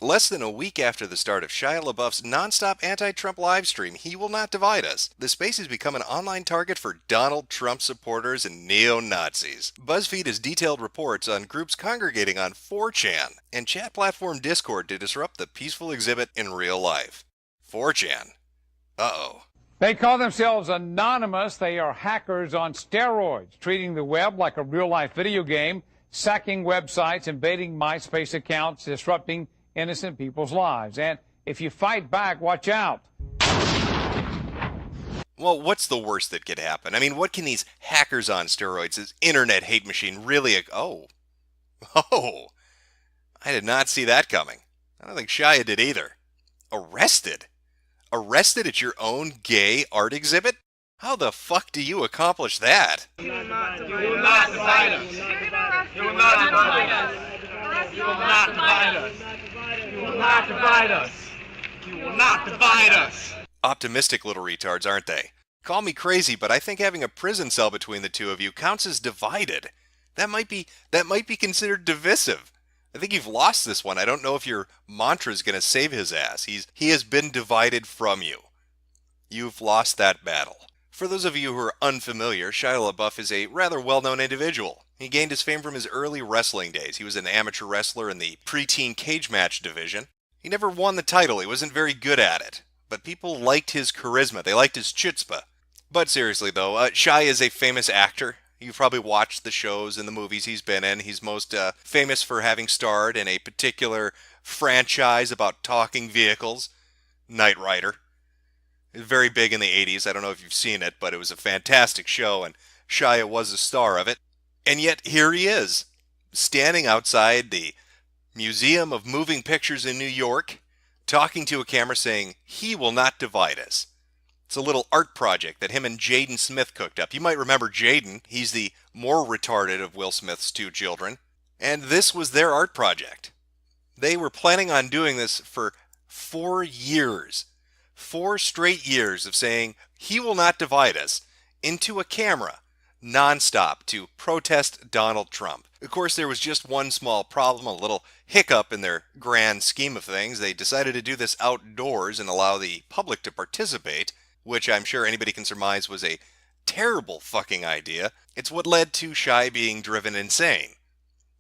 Less than a week after the start of Shia LaBeouf's nonstop anti-Trump livestream, He Will Not Divide Us, the space has become an online target for Donald Trump supporters and neo-Nazis. BuzzFeed has detailed reports on groups congregating on 4chan and chat platform Discord to disrupt the peaceful exhibit in real life. 4chan? Uh-oh. They call themselves anonymous. They are hackers on steroids, treating the web like a real-life video game, sacking websites, invading MySpace accounts, disrupting innocent people's lives. And if you fight back, watch out. Well, what's the worst that could happen? I mean, what can these hackers on steroids, this internet hate machine, really... Oh. I did not see that coming. I don't think Shia did either. Arrested? Arrested at your own gay art exhibit? How the fuck do you accomplish that? You will not divide us. You will not divide us. You will not divide us. You will not divide us. You will not divide us. Optimistic little retards, aren't they? Call me crazy, but I think having a prison cell between the two of you counts as divided. That might be considered divisive. I think you've lost this one. I don't know if your mantra is going to save his ass. He has been divided from you. You've lost that battle. For those of you who are unfamiliar, Shia LaBeouf is a rather well-known individual. He gained his fame from his early wrestling days. He was an amateur wrestler in the preteen cage match division. He never won the title. He wasn't very good at it. But people liked his charisma. They liked his chutzpah. But seriously, though, Shia is a famous actor. You've probably watched the shows and the movies he's been in. He's most famous for having starred in a particular franchise about talking vehicles, Knight Rider. It was very big in the 80s. I don't know if you've seen it, but it was a fantastic show, and Shia was a star of it. And yet, here he is, standing outside the Museum of Moving Pictures in New York, talking to a camera saying, "He will not divide us." It's a little art project that him and Jaden Smith cooked up. You might remember Jaden. He's the more retarded of Will Smith's two children. And this was their art project. They were planning on doing this for 4 years. 4 straight years of saying, "He will not divide us," into a camera, nonstop, to protest Donald Trump. Of course, there was just one small problem, a little hiccup in their grand scheme of things. They decided to do this outdoors and allow the public to participate, which I'm sure anybody can surmise was a terrible fucking idea. It's what led to Shia being driven insane.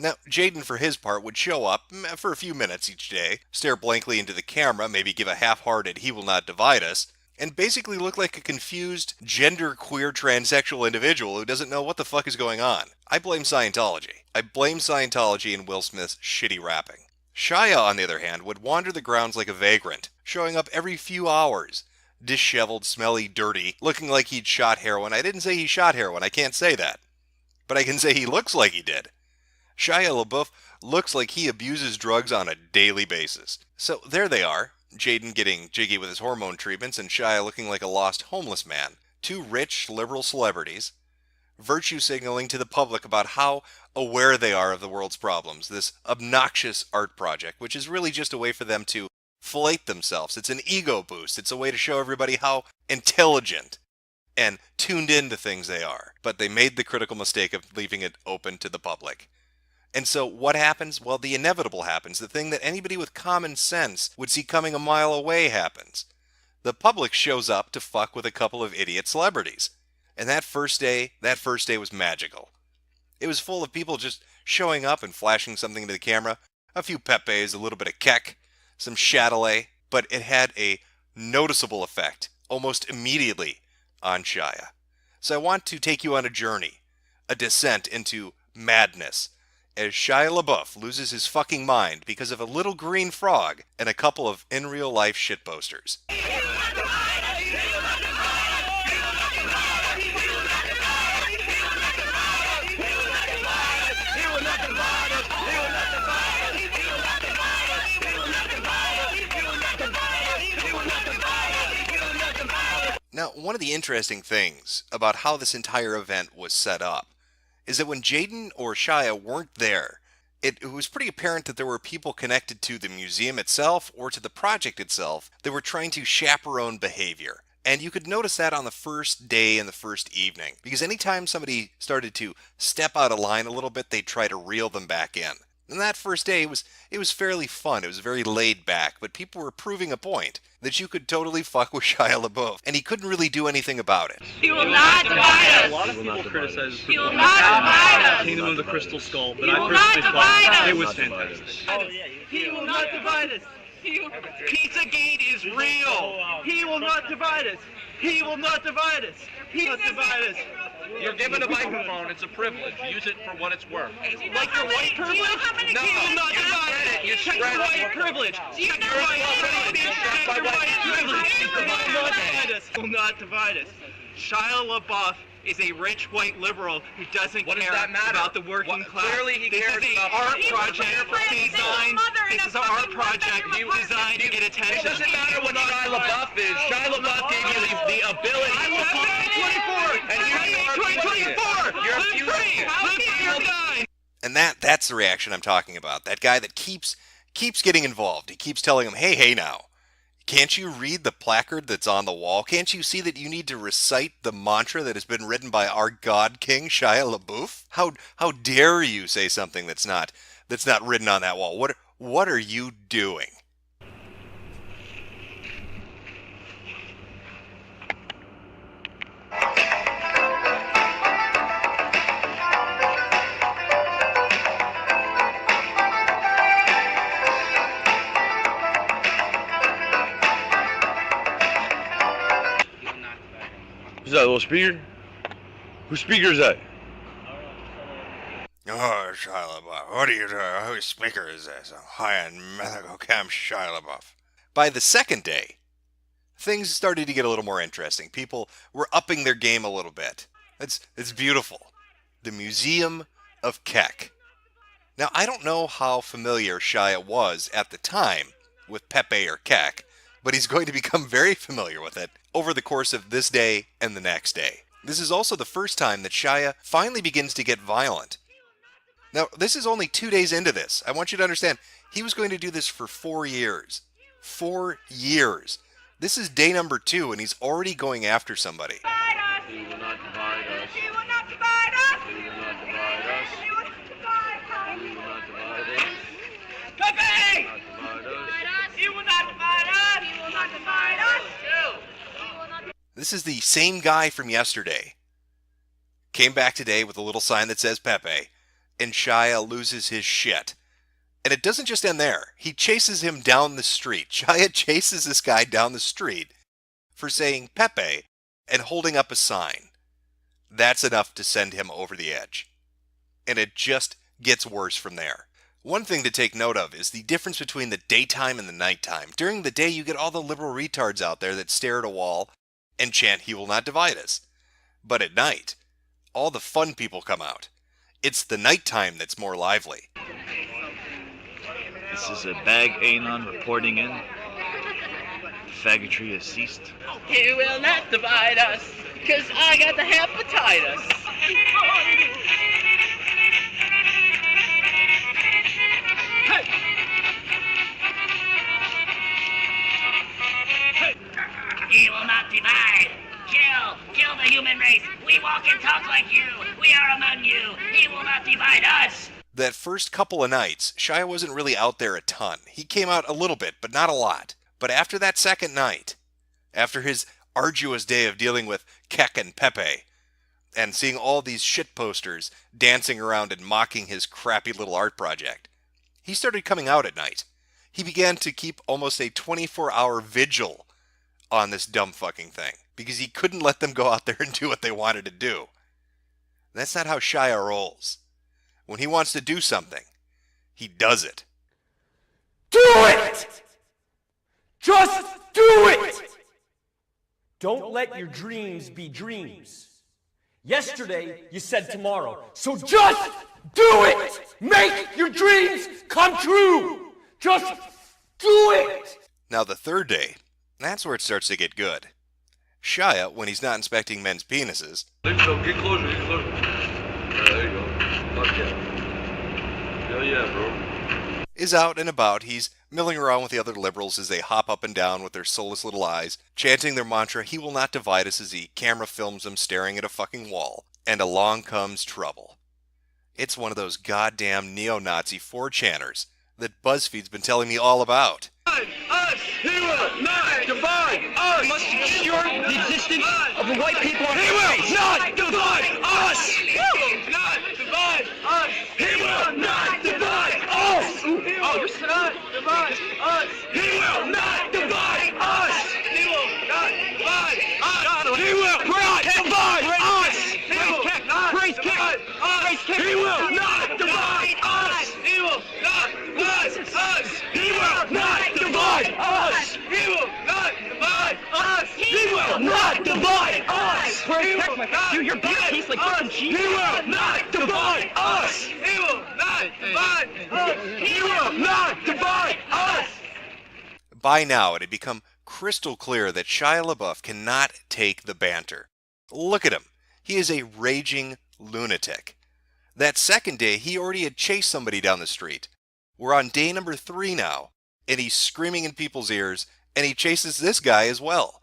Now, Jaden, for his part, would show up for a few minutes each day, stare blankly into the camera, maybe give a half-hearted "He will not divide us," and basically look like a confused, genderqueer transsexual individual who doesn't know what the fuck is going on. I blame Scientology. I blame Scientology and Will Smith's shitty rapping. Shia, on the other hand, would wander the grounds like a vagrant, showing up every few hours, disheveled, smelly, dirty, looking like he'd shot heroin. I didn't say he shot heroin. I can't say that. But I can say he looks like he did. Shia LaBeouf looks like he abuses drugs on a daily basis. So there they are, Jaden getting jiggy with his hormone treatments and Shia looking like a lost homeless man. Two rich, liberal celebrities, virtue signaling to the public about how aware they are of the world's problems. This obnoxious art project, which is really just a way for them to flate themselves. It's an ego boost. It's a way to show everybody how intelligent and tuned into things they are. But they made the critical mistake of leaving it open to the public. And so what happens? Well, the inevitable happens. The thing that anybody with common sense would see coming a mile away happens. The public shows up to fuck with a couple of idiot celebrities. And that first day was magical. It was full of people just showing up and flashing something to the camera. A few Pepes, a little bit of Keck, some Chatelet, but it had a noticeable effect, almost immediately, on Shia. So I want to take you on a journey, a descent into madness, as Shia LaBeouf loses his fucking mind because of a little green frog and a couple of in-real-life shitposters. Now, one of the interesting things about how this entire event was set up is that when Jaden or Shia weren't there, it was pretty apparent that there were people connected to the museum itself or to the project itself that were trying to chaperone behavior. And you could notice that on the first day and the first evening, because anytime somebody started to step out of line a little bit, they'd try to reel them back in. And that first day, it was fairly fun. It was very laid back, but people were proving a point that you could totally fuck with Shia LaBeouf, and he couldn't really do anything about it. He will not divide us. A lot of people criticize He will not divide us. Kingdom of the Crystal Skull, but He I will not personally divide thought us. it was fantastic. He will not divide us. Pizzagate is real. He will not divide us. He will not divide us. He will not divide us. You're given a microphone, it's a privilege. Use it for what it's worth. Like your white privilege? No, he will not divide us. Check your white privilege. Check your white privilege. Check your white privilege. He will not divide us. He will not divide us. Shia LaBeouf is a rich white liberal who doesn't care about the working class. Clearly he cares This is about an art project designed. This is an art project designed to get attention. It doesn't matter what Shia LaBeouf is. Shia LaBeouf gave you the ability. I will call 2024. And here you are. 2024. You're fusing. And that's the reaction I'm talking about. That guy that keeps getting involved. He keeps telling him, hey now. Can't you read the placard that's on the wall? Can't you see that you need to recite the mantra that has been written by our God King, Shia LaBeouf? How dare you say something that's not written on that wall? What are you doing? Is that a little speaker? Whose speaker is that? Oh, Shia LaBeouf, what are you doing? Whose speaker is this? A high-end medical camp Shia LaBeouf. By the second day, things started to get a little more interesting. People were upping their game a little bit. It's beautiful. The Museum of Keck. Now, I don't know how familiar Shia was at the time with Pepe or Keck, but he's going to become very familiar with it over the course of this day and the next day. This is also the first time that Shia finally begins to get violent. Now, this is only 2 days into this. I want you to understand, he was going to do this for 4 years. 4 years. This is day number 2, and he's already going after somebody. He will not divide us. He will not divide us. He will not divide us. He will not divide us. He will not divide us. Pepe! Not divide us. He will not divide us. He will not divide us. This is the same guy from yesterday. Came back today with a little sign that says Pepe, and Shia loses his shit. And it doesn't just end there. He chases him down the street. Shia chases this guy down the street for saying Pepe and holding up a sign. That's enough to send him over the edge. And it just gets worse from there. One thing to take note of is the difference between the daytime and the nighttime. During the day, you get all the liberal retards out there that stare at a wall and chant, "He will not divide us." But at night, all the fun people come out. It's the nighttime that's more lively. This is a bag anon reporting in. Faggotry has ceased. He will not divide us, cause I got the hepatitis. He will not divide. Kill the human race. We walk and talk like you. We are among you. He will not divide us. That first couple of nights, Shia wasn't really out there a ton. He came out a little bit, but not a lot. But after that second night, after his arduous day of dealing with Keck and Pepe, and seeing all these shit posters dancing around and mocking his crappy little art project, he started coming out at night. He began to keep almost a 24-hour vigil on this dumb fucking thing, because he couldn't let them go out there and do what they wanted to do. That's not how Shia rolls. When he wants to do something, he does it. Do it! Just do it! Don't let your dreams be dreams. Yesterday, you said tomorrow. So just do it! Make your dreams come true! Just do it! Now the third day, that's where it starts to get good. Shia, when he's not inspecting men's penises, Think so. Get closer. Get closer. There you go. Fuck yeah. Hell yeah, bro. is out and about. He's milling around with the other liberals as they hop up and down with their soulless little eyes, chanting their mantra, "He will not divide us," as the camera films them staring at a fucking wall. And along comes trouble. It's one of those goddamn neo-Nazi 4chaners that BuzzFeed's been telling me all about. Us! He will not divide us! We must secure the existence of the white people on He will not divide us! He will not divide us! He will not divide us! Oh, you're not divide us! He will not divide us! He will not divide us! He will not divide us! He will not divide us! He will not divide us! He will not divide us! He will not divide us! He will not divide us! He will not divide us! Dude, your beer tastes like fucking cheese. He will not divide us! He will not divide us! He will not divide us! By now, it had become crystal clear that Shia LaBeouf cannot take the banter. Look at him. He is a raging lunatic. That second day, he already had chased somebody down the street. We're on day number 3 now, and he's screaming in people's ears, and he chases this guy as well.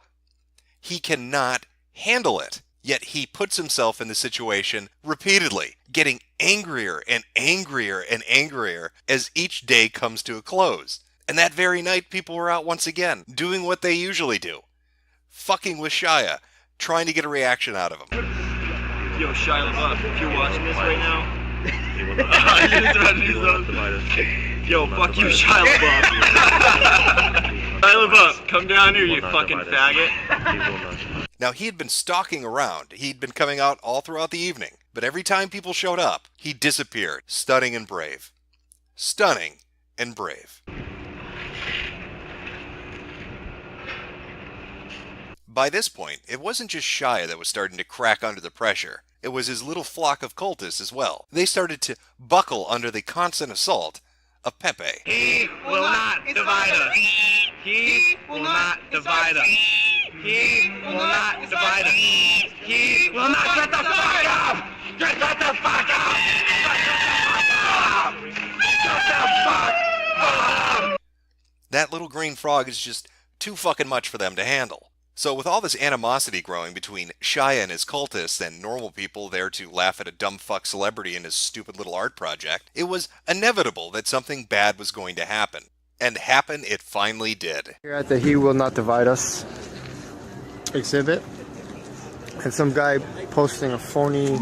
He cannot handle it. Yet he puts himself in the situation repeatedly, getting angrier and angrier and angrier as each day comes to a close. And that very night, people were out once again, doing what they usually do. Fucking with Shia, trying to get a reaction out of him. Yo, Shia LaBeouf, if you're watching this right now, yo, fuck you, Shia LaBeouf. Shia LaBeouf, come down here, you fucking faggot. Now, he had been stalking around. He'd been coming out all throughout the evening. But every time people showed up, he disappeared. Stunning and brave. Stunning and brave. By this point, it wasn't just Shia that was starting to crack under the pressure. It was his little flock of cultists as well. They started to buckle under the constant assault of Pepe. He will not divide us. He will not divide us. He will not divide us. He will not get the fuck up! Get the fuck up! Get the fuck up! That little green frog is just too fucking much for them to handle. So with all this animosity growing between Shia and his cultists and normal people there to laugh at a dumb fuck celebrity and his stupid little art project, it was inevitable that something bad was going to happen. And happen it finally did. Here at the He Will Not Divide Us exhibit, and some guy posting a phony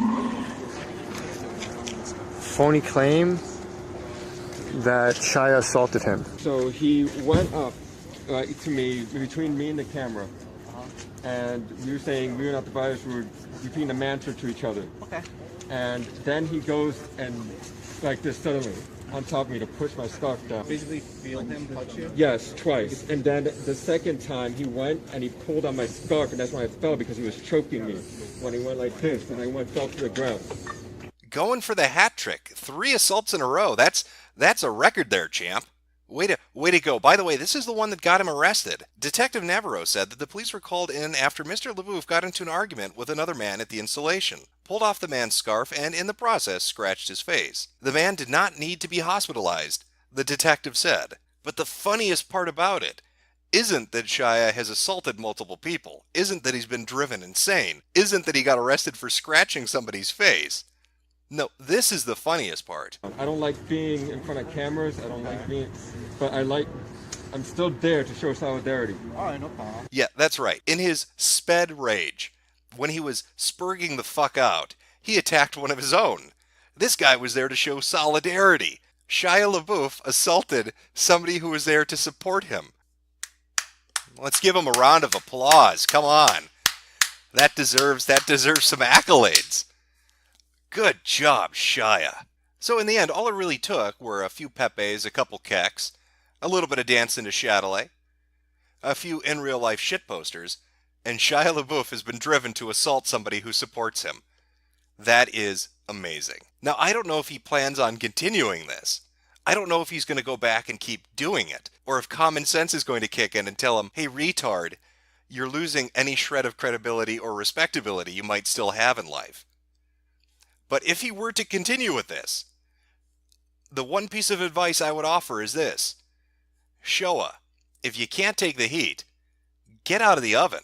claim that Shia assaulted him. So he went up to me, between me and the camera, and we were saying we were not divided, we were repeating a mantra to each other. Okay. And then he goes and, like this suddenly, on top of me to push my scarf down. Basically feel him touch you? Yes, twice. And then the second time he went and he pulled on my scarf, and that's when I fell because he was choking me. When he went like this, and I fell to the ground. Going for the hat trick. 3 assaults in a row. That's a record there, champ. Way to go. By the way, this is the one that got him arrested. Detective Navarro said that the police were called in after Mr. LaBeouf got into an argument with another man at the installation, pulled off the man's scarf, and in the process scratched his face. The man did not need to be hospitalized, the detective said. But the funniest part about it isn't that Shia has assaulted multiple people, isn't that he's been driven insane, isn't that he got arrested for scratching somebody's face. No, this is the funniest part. I don't like being in front of cameras, I don't like being, but I'm still there to show solidarity. Alright, no problem. Yeah, that's right. In his sped rage, when he was spurging the fuck out, he attacked one of his own. This guy was there to show solidarity. Shia LaBeouf assaulted somebody who was there to support him. Let's give him a round of applause. Come on. That deserves some accolades. Good job, Shia. So in the end, all it really took were a few Pepes, a couple keks, a little bit of dancing to Chatelet, a few in real life shit posters, and Shia LaBeouf has been driven to assault somebody who supports him. That is amazing. Now, I don't know if he plans on continuing this. I don't know if he's going to go back and keep doing it, or if common sense is going to kick in and tell him, hey, retard, you're losing any shred of credibility or respectability you might still have in life. But if he were to continue with this, the one piece of advice I would offer is this. Showa, if you can't take the heat, get out of the oven.